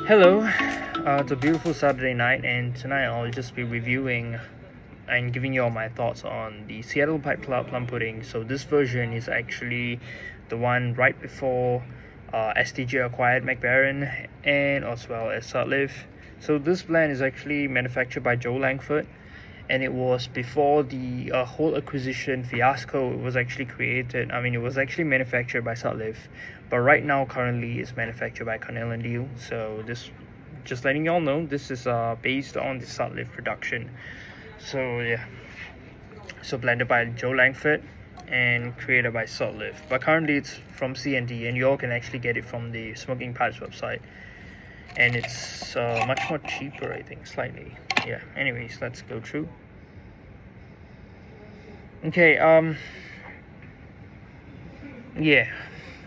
Hello, it's a beautiful Saturday night, and tonight I'll just be reviewing and giving you all my thoughts on the Seattle Pipe Club Plum Pudding. So this version is actually the one right before STG acquired McBaron and as well as Sutliff. So this blend is actually manufactured by Joe Langford, and it was before the whole acquisition fiasco. It was actually created. It was actually manufactured by Sutliff, but right now currently it's manufactured by Cornell & Deal. So this, just letting y'all know, this is based on the Sutliff production. So yeah, so blended by Joe Langford and created by Sutliff, but currently it's from C&D, and you all can actually get it from the Smoking Pipes website, and it's much more cheaper, I think, slightly. Yeah, anyways, let's go through. Okay, yeah,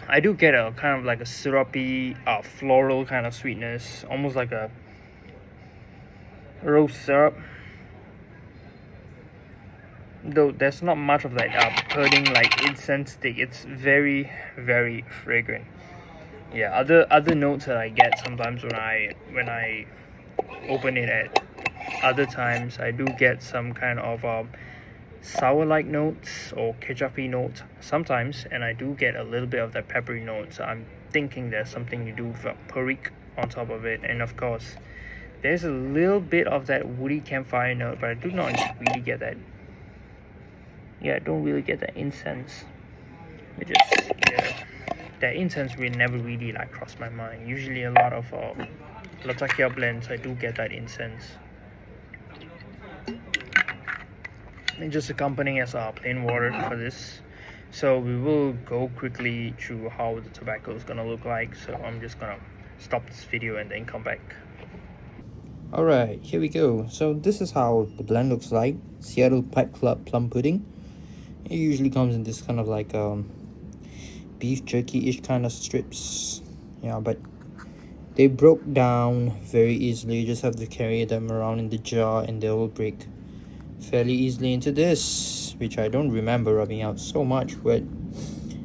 I do get a kind of like a syrupy floral kind of sweetness, almost like a rose syrup, though there's not much of that pudding like incense stick. It's very, very fragrant. Yeah, other notes that I get sometimes when I open it at other times, I do get some kind of sour-like notes or ketchup-y notes sometimes, and I do get a little bit of that peppery notes. I'm thinking there's something to do with perique on top of it, and of course there's a little bit of that woody campfire note, but I do not really get that. Yeah, I don't really get that incense. That incense will never really like cross my mind. Usually a lot of Latakia blends, I do get that incense. And just accompanying as plain water for this. So we will go quickly through how the tobacco is gonna look like. So I'm just gonna stop this video and then come back. Alright, here we go. So this is how the blend looks like. Seattle Pipe Club Plum Pudding. It usually comes in this kind of like beef jerky-ish kind of strips. Yeah, but they broke down very easily. You just have to carry them around in the jar and they will break fairly easily into this, which I don't remember rubbing out so much, but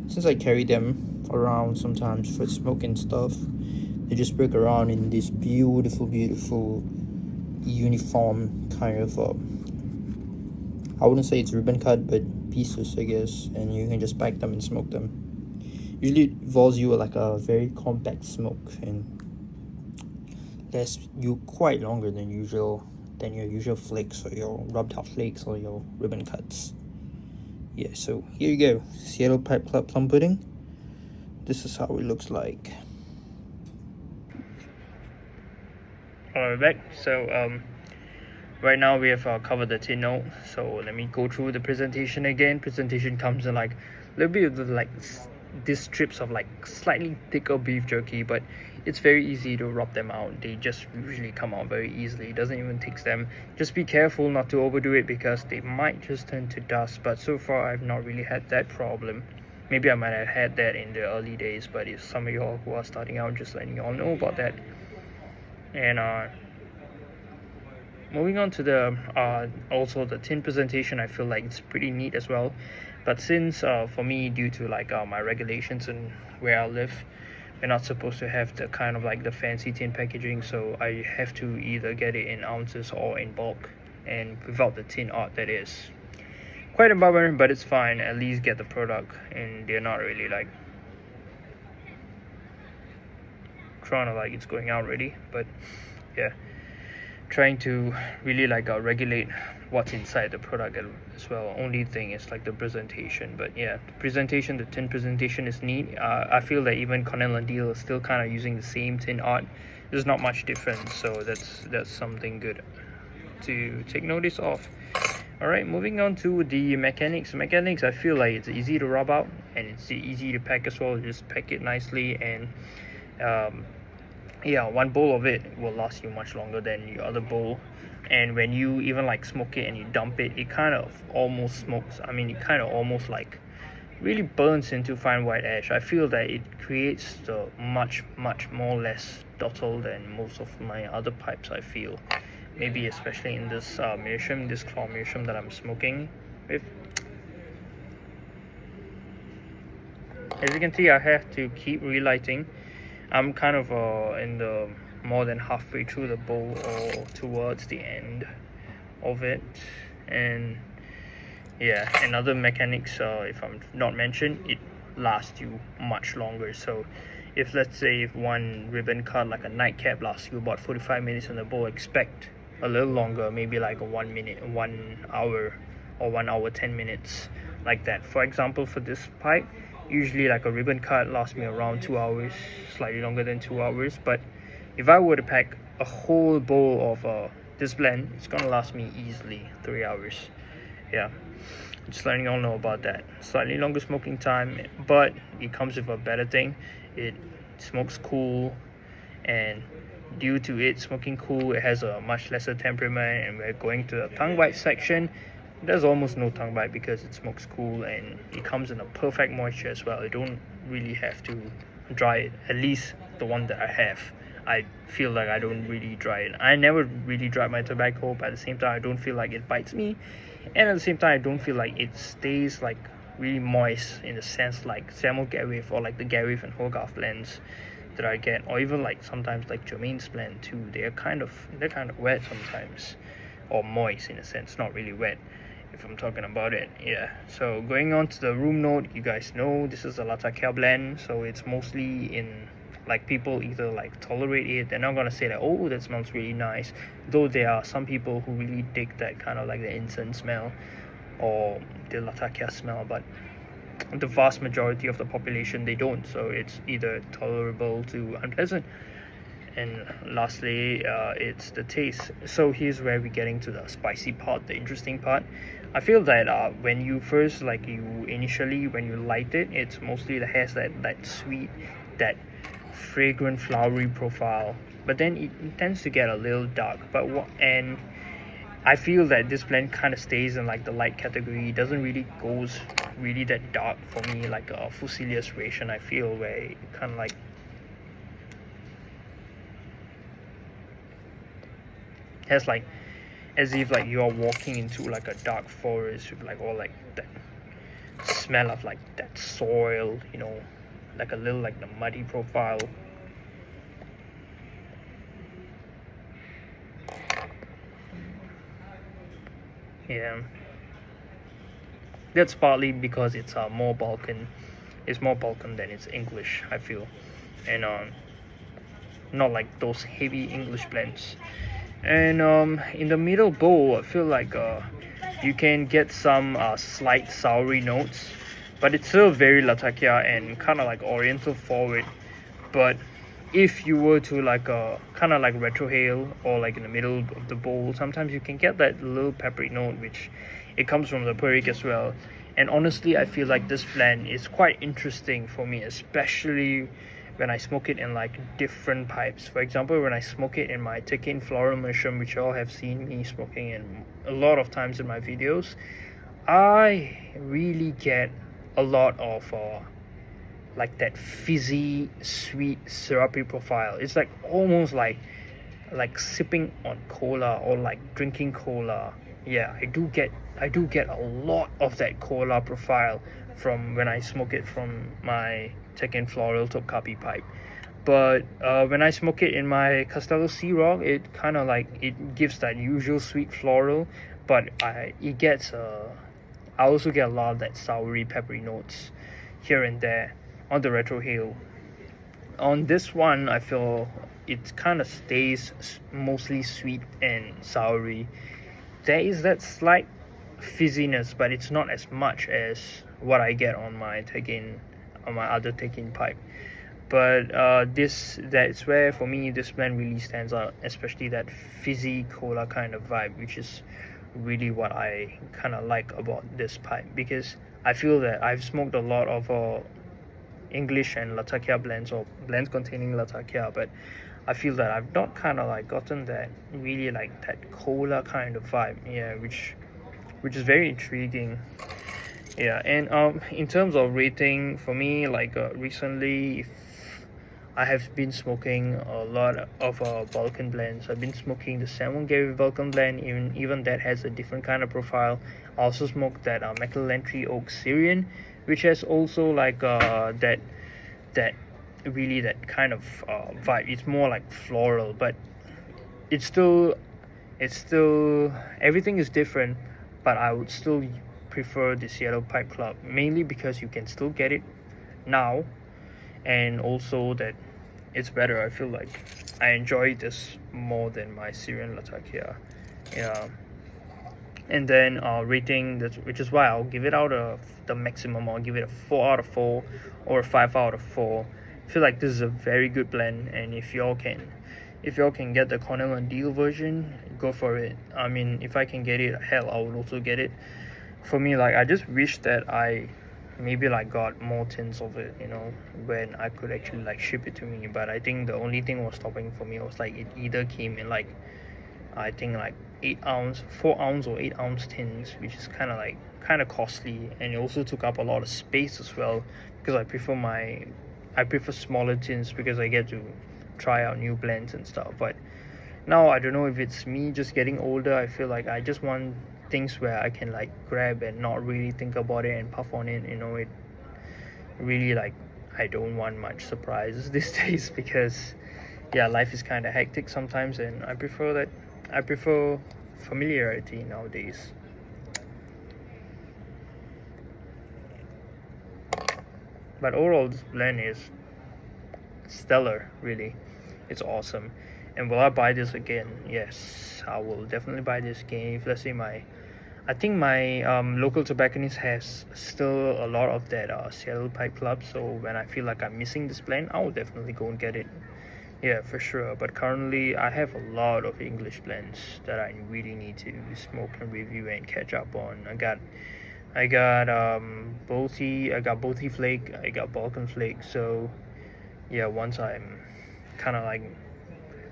since I carry them around sometimes for smoke and stuff, they just break around in this beautiful uniform kind of I wouldn't say it's ribbon cut, but pieces, I guess, and you can just pack them and smoke them. Usually it involves you like a very compact smoke and lasts you quite longer than your usual flakes or your rubbed out flakes or your ribbon cuts. Yeah, so here you go, Seattle Pipe Club Plum Pudding. This is how it looks like. Alright, back. So right now we have covered the tin note. So let me go through the presentation again. Presentation comes in like a little bit of like these strips of like slightly thicker beef jerky, but it's very easy to rub them out. They just usually come out very easily. It doesn't even take them. Just be careful not to overdo it because they might just turn to dust, but so far I've not really had that problem. Maybe I might have had that in the early days, but if some of y'all who are starting out, just letting y'all know about that. And moving on to the also the tin presentation, I feel like it's pretty neat as well. But since for me, due to like my regulations and where I live, we're not supposed to have the kind of like the fancy tin packaging, so I have to either get it in ounces or in bulk, and without the tin art, that is quite a bummer, but it's fine. At least get the product, and they're not really like trying to like it's going out already, but yeah, trying to really like regulate what's inside the product as well. Only thing is like the presentation, but yeah, the tin presentation is neat. I feel that even Cornell & Deal is still kind of using the same tin art. There's not much difference, so that's something good to take notice of. Alright, moving on to the mechanics. I feel like it's easy to rub out and it's easy to pack as well. Just pack it nicely, and yeah, one bowl of it will last you much longer than your other bowl. And when you even like smoke it and you dump it, it kind of almost smokes. It kind of almost like really burns into fine white ash. I feel that it creates the much more less dottle than most of my other pipes, I feel. Maybe especially in this meerschaum, this claw meerschaum that I'm smoking with. As you can see, I have to keep relighting. I'm kind of in the more than halfway through the bowl or towards the end of it. And yeah, and other mechanics, if I'm not mentioned, it lasts you much longer. So if, let's say, if one ribbon cut like a nightcap lasts you about 45 minutes in the bowl, expect a little longer, maybe like a 1 minute, 1 hour, or 1 hour 10 minutes, like that. For example, for this pipe, usually like a ribbon cut lasts me around 2 hours, slightly longer than 2 hours. But if I were to pack a whole bowl of this blend, it's gonna last me easily 3 hours. Yeah, just letting you all know about that. Slightly longer smoking time, but it comes with a better thing. It smokes cool, and due to it smoking cool, it has a much lesser temperament. And we're going to the tongue bite section. There's almost no tongue bite because it smokes cool, and it comes in a perfect moisture as well. I don't really have to dry it, at least the one that I have. I feel like I don't really dry it. I never really dry my tobacco, but at the same time I don't feel like it bites me, and at the same time I don't feel like it stays like really moist, in the sense like Samuel Gareth or like the Gareth and Hogarth blends that I get, or even like sometimes like Jermaine's blend too. They're kind of wet sometimes, or moist in a sense, not really wet if I'm talking about it. Yeah, so going on to the room note, you guys know this is a Latakia blend, so it's mostly in, like, people either like tolerate it, they're not gonna say that, oh, that smells really nice, though there are some people who really dig that kind of like the incense smell or the Latakia smell, but the vast majority of the population, they don't. So it's either tolerable to unpleasant. And lastly, it's the taste. So here's where we're getting to the spicy part, the interesting part. I feel that when you first, like, initially when you light it, it's mostly that has that sweet, that fragrant flowery profile, but then it tends to get a little dark. And I feel that this blend kind of stays in like the light category. It doesn't really goes really that dark for me, like a Fusilius ration, I feel, where it kind of like has like as if like you're walking into like a dark forest with like all like that smell of like that soil, you know, like a little like the muddy profile. Yeah, that's partly because it's more Balkan. It's more Balkan than it's English, I feel, and not like those heavy English blends. And in the middle bowl, I feel like you can get some slight soury notes, but it's still very Latakia and kind of like Oriental forward. But if you were to like kind of like retrohale or like in the middle of the bowl, sometimes you can get that little peppery note, which it comes from the Perique as well. And honestly, I feel like this blend is quite interesting for me, especially when I smoke it in like different pipes. For example, when I smoke it in my Tekin Floral Mushroom, which you all have seen me smoking in a lot of times in my videos, I really get a lot of like that fizzy, sweet, syrupy profile. It's like almost like sipping on cola or like drinking cola. Yeah, I do get a lot of that cola profile from when I smoke it from my Tekin Floral Topkapi pipe. But when I smoke it in my Castello Sea Rock, it kind of like, it gives that usual sweet floral, but I also get a lot of that soury, peppery notes here and there on the retrohale. On this one, I feel it kind of stays mostly sweet and soury. There is that slight fizziness, but it's not as much as what I get on my other Tekin pipe. But that's where for me this blend really stands out, especially that fizzy cola kind of vibe, which is really what I kind of like about this pipe, because I feel that I've smoked a lot of English and Latakia blends, or blends containing Latakia, but I feel that I've not kind of like gotten that really like that cola kind of vibe. Yeah, which is very intriguing. Yeah, and in terms of rating, for me, like recently, I have been smoking a lot of Balkan blends. I've been smoking the Samuel Gareth Balkan blend, even that has a different kind of profile. I also smoked that McElantry Oak Syrian, which has also like that really that kind of vibe. It's more like floral, but it's still everything is different, but I would still prefer the Seattle Pipe Club, mainly because you can still get it now, and also that it's better. I feel like I enjoy this more than my Syrian Latakia. Yeah. And then rating, which is why I'll give it out the maximum. I'll give it a 4 out of 4 or a 5 out of 4. I feel like this is a very good blend, and if y'all can get the Cornell and Deal version, go for it. I mean, if I can get it, hell, I would also get it. For me, like, I just wish that I maybe like got more tins of it, when I could actually like ship it to me. But I think the only thing was stopping for me was like it either came in like, I think like 8-ounce, 4-ounce or 8-ounce tins, which is kind of costly, and it also took up a lot of space as well, because I prefer smaller tins because I get to try out new blends and stuff. But now I don't know if it's me just getting older. I feel like I just want things where I can like grab and not really think about it and puff on it. It really, like, I don't want much surprises these days, because yeah, life is kind of hectic sometimes, and I prefer familiarity nowadays. But overall, this blend is stellar, really. It's awesome. And will I buy this again? Yes, I will definitely buy this again. If let's say I think my local tobacconist has still a lot of that Seattle Pipe Club, so when I feel like I'm missing this blend, I will definitely go and get it. Yeah, for sure. But currently, I have a lot of English blends that I really need to smoke and review and catch up on. I got Bothi Flake, I got Balkan Flake. So yeah, once I'm kind of like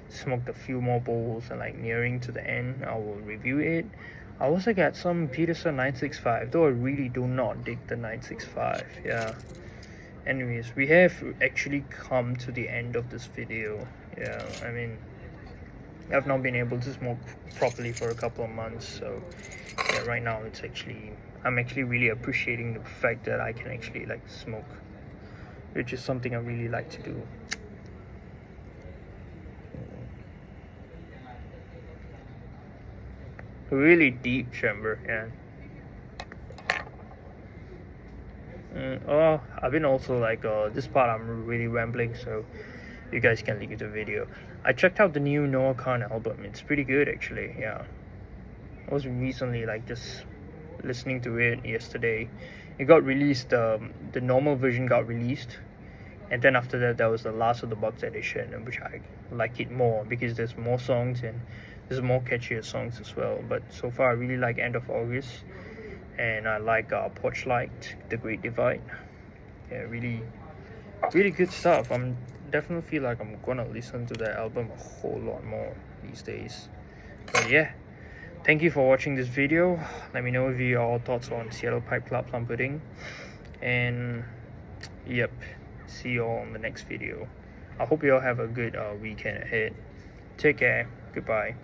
smoked a few more bowls and like nearing to the end, I will review it. I also got some Peterson 965, though I really do not dig the 965. Yeah. Anyways, we have actually come to the end of this video. Yeah, I mean, I've not been able to smoke properly for a couple of months, so yeah, right now I'm actually really appreciating the fact that I can actually like smoke, which is something I really like to do. Really deep chamber, yeah. I've been also like this part I'm really rambling, so you guys can leave the video. I checked out the new Noah Khan album. It's pretty good actually. Yeah, I was recently like just listening to it yesterday. It got released. The normal version got released, and then after that, there was the Last of the Box edition, which I like it more because there's more songs and there's more catchier songs as well. But so far, I really like End of August, and I like Porch Light, The Great Divide. Yeah, really, really good stuff. I'm definitely feel like I'm gonna listen to that album a whole lot more these days. But yeah, thank you for watching this video. Let me know if your thoughts on Seattle Pipe Club Plum Pudding, and yep, see you all on the next video. I hope you all have a good weekend ahead. Take care. Goodbye.